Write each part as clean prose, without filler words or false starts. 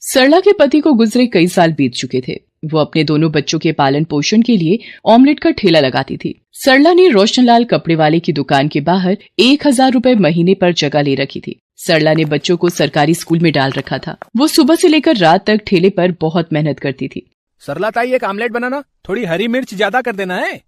सरला के पति को गुजरे कई साल बीत चुके थे। वो अपने दोनों बच्चों के पालन पोषण के लिए ऑमलेट का ठेला लगाती थी। सरला ने रोशनलाल कपड़े वाले की दुकान के बाहर 1000 रुपए महीने पर जगह ले रखी थी। सरला ने बच्चों को सरकारी स्कूल में डाल रखा था। वो सुबह से लेकर रात तक ठेले पर बहुत मेहनत करती थी। सरला ताई, एक आमलेट बनाना, थोड़ी हरी मिर्च ज्यादा कर देना है।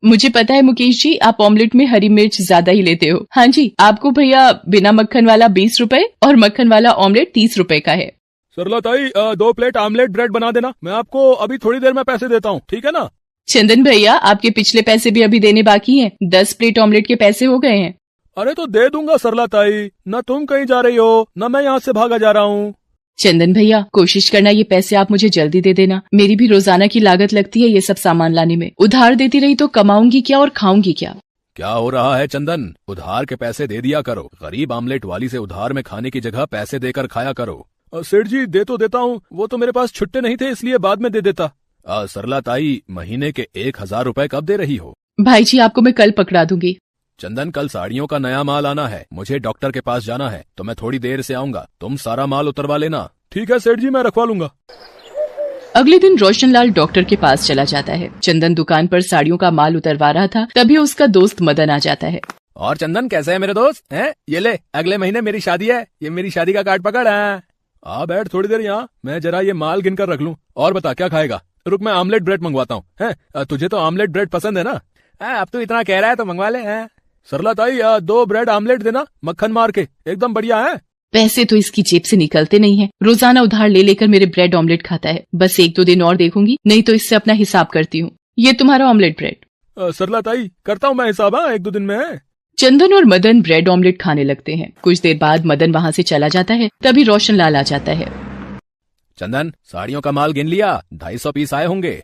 मुझे पता है मुकेश जी, आप ऑमलेट में हरी मिर्च ज्यादा ही लेते हो। हाँ जी, आपको भैया बिना मक्खन वाला 20 रुपए और मक्खन वाला ऑमलेट 30 रुपए का है। सरला ताई, 2 प्लेट आमलेट ब्रेड बना देना, मैं आपको अभी थोड़ी देर में पैसे देता हूँ, ठीक है ना? चंदन भैया, आपके पिछले पैसे भी अभी देने बाकी हैं। 10 प्लेट ऑमलेट के पैसे हो गए हैं। अरे तो दे दूंगा सरला ताई, न तुम कहीं जा रही हो न मैं यहाँ से भागा जा रहा हूँ। चंदन भैया, कोशिश करना ये पैसे आप मुझे जल्दी दे देना। मेरी भी रोजाना की लागत लगती है ये सब सामान लाने में। उधार देती रही तो कमाऊंगी क्या और खाऊंगी क्या? क्या हो रहा है चंदन? उधार के पैसे दे दिया करो। गरीब आमलेट वाली से उधार में खाने की जगह पैसे देकर खाया करो। सेठ जी, दे तो देता हूँ, वो तो मेरे पास छुट्टे नहीं थे इसलिए बाद में दे देता। सरला ताई, महीने के 1000 रुपए कब दे रही हो? भाई जी, आपको मैं कल पकड़ा दूंगी। चंदन, कल साड़ियों का नया माल आना है, मुझे डॉक्टर के पास जाना है, तो मैं थोड़ी देर से आऊंगा। तुम सारा माल उतरवा लेना। ठीक है सेठ जी, मैं रखवा लूंगा। अगले दिन रोशनलाल डॉक्टर के पास चला जाता है। चंदन दुकान पर साड़ियों का माल उतरवा रहा था, तभी उसका दोस्त मदन आ जाता है। और चंदन, कैसे है मेरे दोस्त? हैं? ये ले, अगले महीने मेरी शादी है, ये मेरी शादी का कार्ड पकड़ है। आ बैठ थोड़ी देर यहाँ, मैं जरा ये माल गिनकर रख लूं। और बता, क्या खाएगा? रुक, मैं आमलेट ब्रेड मंगवाता हूँ। हैं? तुझे तो आमलेट ब्रेड पसंद है ना? अब तो इतना कह रहा है तो मंगवा ले। सरला ताई, 2 ब्रेड आमलेट देना, मक्खन मार के, एकदम बढ़िया है। पैसे तो इसकी जेब से निकलते नहीं है। रोजाना उधार ले लेकर मेरे ब्रेड ऑमलेट खाता है। बस 1-2 दिन और देखूंगी, नहीं तो इससे अपना हिसाब करती हूँ। ये तुम्हारा ऑमलेट ब्रेड। सरला ताई, करता हूँ मैं हिसाब, 1-2 दिन में। चंदन और मदन ब्रेड ऑमलेट खाने लगते हैं। कुछ देर बाद मदन वहाँ से चला जाता है, तभी रोशनलाल आ जाता है। चंदन, साड़ियों का माल गिन लिया, 250 पीस आए होंगे।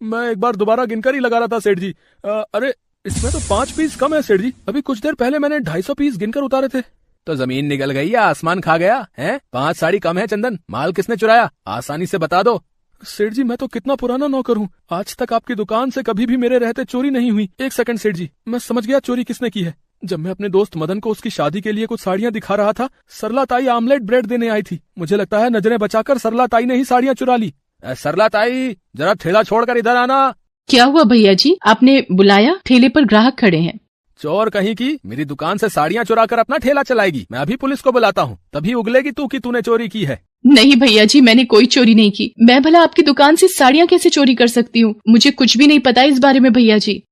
मैं एक बार दोबारा गिनकर ही लगा रहा था सेठ जी। अरे इसमें तो 5 पीस कम है सेठ जी, अभी कुछ देर पहले मैंने 250 पीस गिनकर उतारे थे। तो जमीन निकल गई या आसमान खा गया है? 5 साड़ी कम है चंदन, माल किसने चुराया? आसानी से बता दो। सेठ जी, मैं तो कितना पुराना नौकर हूँ, आज तक आपकी दुकान से कभी भी मेरे रहते चोरी नहीं हुई। 1 सेकंड सेठ जी, मैं समझ गया चोरी किसने की है। जब मैं अपने दोस्त मदन को उसकी शादी के लिए कुछ साड़ियाँ दिखा रहा था, सरला ताई आमलेट ब्रेड देने आई थी। मुझे लगता है नजरें बचाकर सरला ताई ने ही साड़ियाँ चुरा ली। सरला ताई, जरा ठेला छोड़कर इधर आना। क्या हुआ भैया जी, आपने बुलाया? ठेले पर ग्राहक खड़े हैं। चोर कहीं की, मेरी दुकान से साड़ियाँ चुरा कर अपना ठेला चलाएगी। मैं अभी पुलिस को बुलाता हूँ, तभी उगलेगी तू कि तूने चोरी की है। नहीं भैया जी, मैंने कोई चोरी नहीं की। मैं भला आपकी दुकान से साड़ियाँ कैसे चोरी कर सकती हूँ? मुझे कुछ भी नहीं पता इस बारे में भैया जी।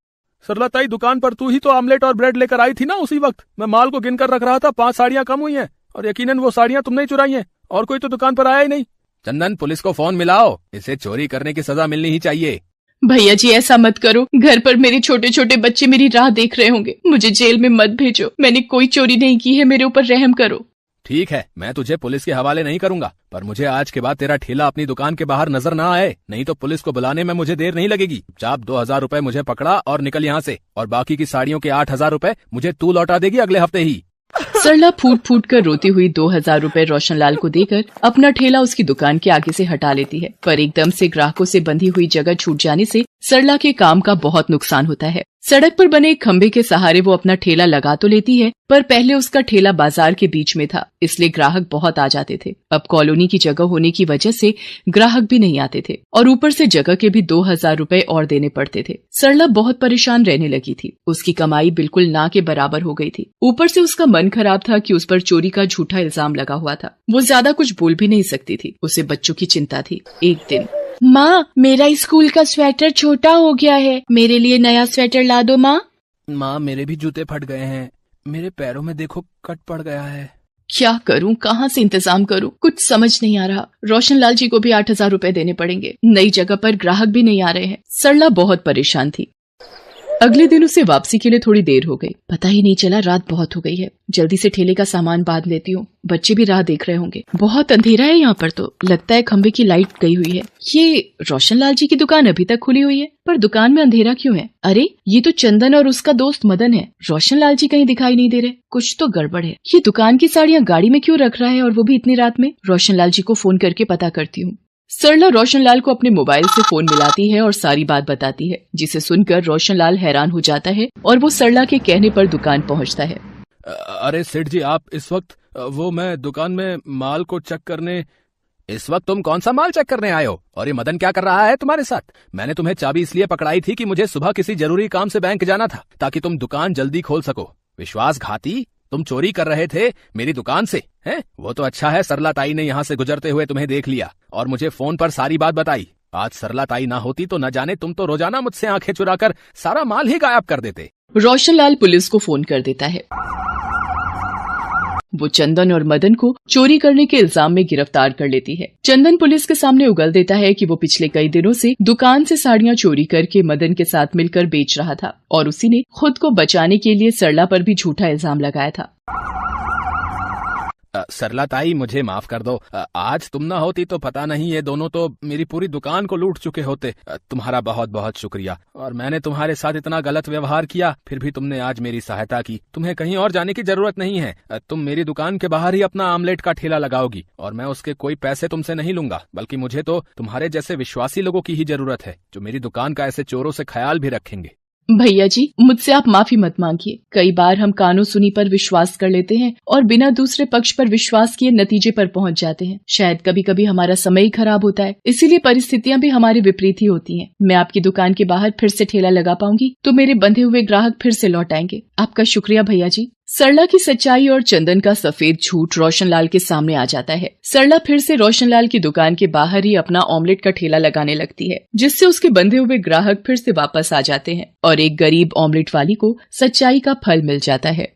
सरला ताई, दुकान पर तू ही तो आमलेट और ब्रेड लेकर आई थी ना उसी वक्त। मैं माल को गिनकर रख रहा था, 5 साड़ियाँ कम हुई हैं और यकीनन वो साड़ियाँ तुमने ही चुराई हैं, और कोई तो दुकान पर आया ही नहीं। चंदन, पुलिस को फोन मिलाओ, इसे चोरी करने की सजा मिलनी ही चाहिए। भैया जी, ऐसा मत करो, घर पर मेरे छोटे छोटे बच्चे मेरी राह देख रहे होंगे। मुझे जेल में मत भेजो, मैंने कोई चोरी नहीं की है, मेरे ऊपर रहम करो। ठीक है, मैं तुझे पुलिस के हवाले नहीं करूंगा, पर मुझे आज के बाद तेरा ठेला अपनी दुकान के बाहर नजर ना आए, नहीं तो पुलिस को बुलाने में मुझे देर नहीं लगेगी। चाप 2000 रुपए मुझे पकड़ा और निकल यहाँ से, और बाकी की साड़ियों के 8000 रुपए मुझे तू लौटा देगी अगले हफ्ते ही। सरला फूट फूट कर रोती हुई 2000 रुपए रोशनलाल को देकर अपना ठेला उसकी दुकान के आगे से हटा लेती है। पर एकदम से ग्राहकों से बंधी हुई जगह छूट जाने से सरला के काम का बहुत नुकसान होता है। सड़क पर बने एक खंबे के सहारे वो अपना ठेला लगा तो लेती है, पर पहले उसका ठेला बाजार के बीच में था, इसलिए ग्राहक बहुत आ जाते थे। अब कॉलोनी की जगह होने की वजह से ग्राहक भी नहीं आते थे, और ऊपर से जगह के भी 2000 रुपए और देने पड़ते थे। सरला बहुत परेशान रहने लगी थी। उसकी कमाई बिल्कुल ना के बराबर हो गई थी। ऊपर से उसका मन खराब था कि उस पर चोरी का झूठा इल्जाम लगा हुआ था। वो ज्यादा कुछ बोल भी नहीं सकती थी, उसे बच्चों की चिंता थी। एक दिन, माँ, मेरा स्कूल का स्वेटर छोटा हो गया है, मेरे लिए नया स्वेटर ला दो माँ। माँ, मेरे भी जूते फट गए हैं, मेरे पैरों में देखो कट पड़ गया है। क्या करूं, कहाँ से इंतजाम करूं, कुछ समझ नहीं आ रहा। रोशनलाल जी को भी 8000 रुपए देने पड़ेंगे। नई जगह पर ग्राहक भी नहीं आ रहे हैं। सरला बहुत परेशान थी। अगले दिन उसे वापसी के लिए थोड़ी देर हो गई। पता ही नहीं चला, रात बहुत हो गई है। जल्दी से ठेले का सामान बांध लेती हूँ, बच्चे भी राह देख रहे होंगे। बहुत अंधेरा है यहाँ पर, तो लगता है खंबे की लाइट गई हुई है। ये रोशनलाल जी की दुकान अभी तक खुली हुई है, पर दुकान में अंधेरा क्यों है? अरे, ये तो चंदन और उसका दोस्त मदन है। रोशनलाल जी कहीं दिखाई नहीं दे रहे, कुछ तो गड़बड़ है। ये दुकान की साड़ियाँ गाड़ी में क्यों रख रहा है, और वो भी इतनी रात में? रोशनलाल जी को फोन करके पता करती हूँ। सरला रोशनलाल को अपने मोबाइल से फोन मिलाती है और सारी बात बताती है, जिसे सुनकर रोशनलाल हैरान हो जाता है और वो सरला के कहने पर दुकान पहुंचता है। अरे सेठ जी, आप इस वक्त? वो मैं दुकान में माल को चेक करने। इस वक्त तुम कौन सा माल चेक करने आए हो? और ये मदन क्या कर रहा है तुम्हारे साथ? मैंने तुम्हें चाबी इसलिए पकड़ाई थी कि मुझे सुबह किसी जरूरी काम से बैंक जाना था, ताकि तुम दुकान जल्दी खोल सको। विश्वासघाती, तुम चोरी कर रहे थे मेरी दुकान से, हैं? वो तो अच्छा है सरला ताई ने यहाँ से गुजरते हुए तुम्हें देख लिया और मुझे फोन पर सारी बात बताई। आज सरला ताई ना होती तो न जाने तुम तो रोजाना मुझसे आंखें चुराकर सारा माल ही गायब कर देते। रोशनलाल पुलिस को फोन कर देता है। वो चंदन और मदन को चोरी करने के इल्जाम में गिरफ्तार कर लेती है। चंदन पुलिस के सामने उगल देता है कि वो पिछले कई दिनों से दुकान से साड़ियां चोरी करके मदन के साथ मिलकर बेच रहा था और उसी ने खुद को बचाने के लिए सरला पर भी झूठा इल्जाम लगाया था। सरला ताई, मुझे माफ कर दो। आज तुम ना होती तो पता नहीं ये दोनों तो मेरी पूरी दुकान को लूट चुके होते। तुम्हारा बहुत बहुत शुक्रिया। और मैंने तुम्हारे साथ इतना गलत व्यवहार किया, फिर भी तुमने आज मेरी सहायता की। तुम्हें कहीं और जाने की जरूरत नहीं है। तुम मेरी दुकान के बाहर ही अपना आमलेट का ठेला लगाओगी और मैं उसके कोई पैसे तुमसे नहीं लूंगा, बल्कि मुझे तो तुम्हारे जैसे विश्वासी लोगों की ही जरूरत है जो मेरी दुकान का ऐसे चोरों से ख्याल भी रखेंगे। भैया जी, मुझसे आप माफी मत मांगिए। कई बार हम कानो सुनी पर विश्वास कर लेते हैं और बिना दूसरे पक्ष पर विश्वास किए नतीजे पर पहुंच जाते हैं। शायद कभी कभी हमारा समय ही खराब होता है, इसीलिए परिस्थितियां भी हमारे विपरीत ही होती हैं। मैं आपकी दुकान के बाहर फिर से ठेला लगा पाऊंगी तो मेरे बंधे हुए ग्राहक फिर से लौट आएंगे। आपका शुक्रिया भैया जी। सरला की सच्चाई और चंदन का सफेद झूठ रोशनलाल के सामने आ जाता है। सरला फिर से रोशनलाल की दुकान के बाहर ही अपना ऑमलेट का ठेला लगाने लगती है, जिससे उसके बंधे हुए ग्राहक फिर से वापस आ जाते हैं और एक गरीब ऑमलेट वाली को सच्चाई का फल मिल जाता है।